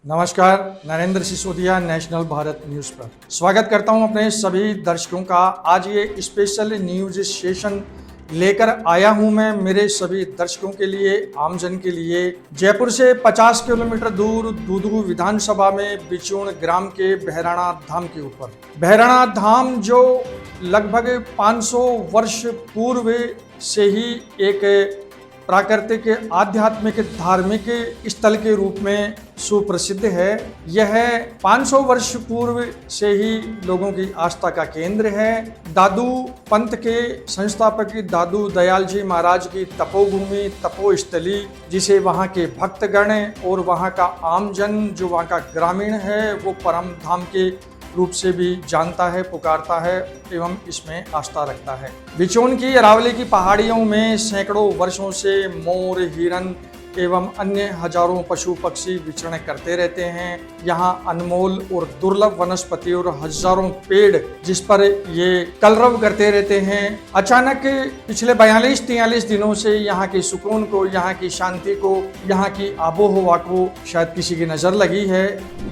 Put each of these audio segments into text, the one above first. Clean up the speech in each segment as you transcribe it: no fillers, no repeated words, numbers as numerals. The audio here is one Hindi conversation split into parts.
नमस्कार, नरेंद्र सिसोदिया नेशनल भारत न्यूज़ पर स्वागत करता हूं अपने सभी दर्शकों का। आज ये स्पेशल न्यूज सेशन लेकर आया हूं मैं मेरे सभी दर्शकों के लिए, आमजन के लिए। जयपुर से 50 किलोमीटर दूर दूदू विधानसभा में बिचूण ग्राम के बहराणा धाम के ऊपर, बहराणा धाम जो लगभग 500 वर्ष पूर्व से ही एक प्राकृतिक, आध्यात्मिक, धार्मिक स्थल के रूप में सुप्रसिद्ध है। यह 500 वर्ष पूर्व से ही लोगों की आस्था का केंद्र है। दादू पंथ के संस्थापक दादू दयाल जी महाराज की तपोभूमि, तपोस्थली, जिसे वहाँ के भक्तगण और वहाँ का आमजन, जो वहाँ का ग्रामीण है, वो परम धाम के रूप से भी जानता है, पुकारता है एवं इसमें आस्था रखता है। बिचौन की अरावली की पहाड़ियों में सैकड़ों वर्षों से मोर, हिरन एवं अन्य हजारों पशु पक्षी विचरण करते रहते हैं। यहाँ अनमोल और दुर्लभ वनस्पति और हजारों पेड़ जिस पर ये कलरव करते रहते हैं। अचानक पिछले 42-43 दिनों से यहाँ के सुकून को, यहाँ की शांति को, यहाँ की आबोहवा को शायद किसी की नज़र लगी है।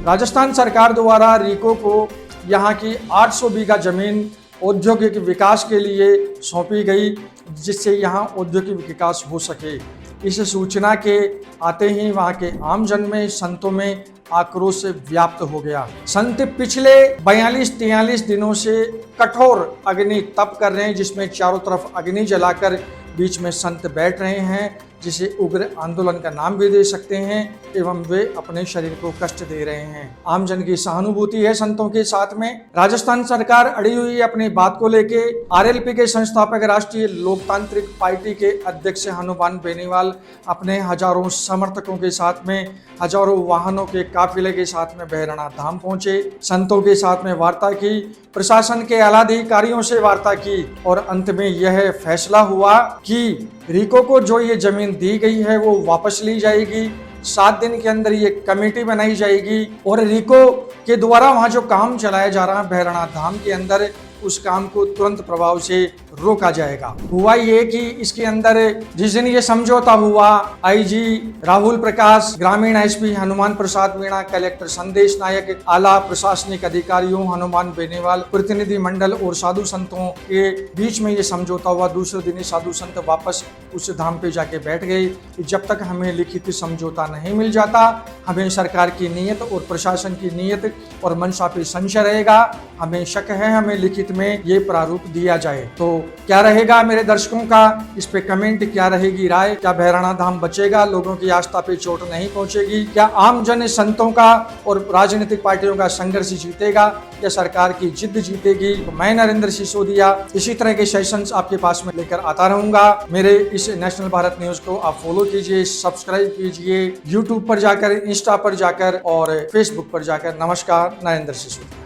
राजस्थान सरकार द्वारा रीको को यहाँ की 800 बीघा जमीन औद्योगिक विकास के लिए सौंपी गई, जिससे यहाँ औद्योगिक विकास हो सके। इस सूचना के आते ही वहाँ के आमजन में, संतों में आक्रोश व्याप्त हो गया। संत पिछले 42-43 दिनों से कठोर अग्नि तप कर रहे हैं, जिसमें चारों तरफ अग्नि जलाकर बीच में संत बैठ रहे हैं, जिसे उग्र आंदोलन का नाम भी दे सकते हैं, एवं वे अपने शरीर को कष्ट दे रहे हैं। आमजन की सहानुभूति है संतों के साथ में। राजस्थान सरकार अड़ी हुई है अपनी बात को लेके। आरएलपी के संस्थापक, राष्ट्रीय लोकतांत्रिक पार्टी के अध्यक्ष हनुमान बेनीवाल अपने हजारों समर्थकों के साथ में, हजारों वाहनों के काफिले के साथ में बहराणा धाम पहुंचे, संतों के साथ में वार्ता की, प्रशासन के आलाधिकारियों से वार्ता की, और अंत में यह फैसला हुआ कि रीको को जो ये जमीन दी गई है वो वापस ली जाएगी। 7 दिन के अंदर ये कमेटी बनाई जाएगी और रीको के द्वारा वहाँ जो काम चलाया जा रहा है बहराणा धाम के अंदर, उस काम को तुरंत प्रभाव से रोका जाएगा। हुआ ये कि इसके अंदर जिस दिन ये समझौता हुआ, आईजी राहुल प्रकाश, ग्रामीण एसपी हनुमान प्रसाद मीणा, कलेक्टर संदेश नायक, आला प्रशासनिक अधिकारियों हनुमान बेनीवाल, प्रतिनिधि मंडल और साधु संतों के बीच में ये समझौता हुआ। दूसरे दिन साधु संत वापस उस धाम पे जाके बैठ गए कि जब तक हमें लिखित समझौता नहीं मिल जाता, हमें सरकार की नीयत और प्रशासन की नीयत और मंशा पे संशय रहेगा। हमें शक है, हमें लिखित में ये प्रारूप दिया जाए। तो क्या रहेगा मेरे दर्शकों का इस पे कमेंट, क्या रहेगी राय? क्या बहराणा धाम बचेगा? लोगों की आस्था पे चोट नहीं पहुंचेगी? क्या आम जन संतों का और राजनीतिक पार्टियों का संघर्ष जीतेगा या सरकार की जिद जीतेगी? तो मैं नरेंद्र सिसोदिया इसी तरह के सेशंस आपके पास में लेकर आता रहूंगा। मेरे इस नेशनल भारत न्यूज को आप फॉलो कीजिए, सब्सक्राइब कीजिए, यूट्यूब पर जाकर, इंस्टा पर जाकर और फेसबुक पर जाकर। नमस्कार, नरेंद्र सिसोदिया।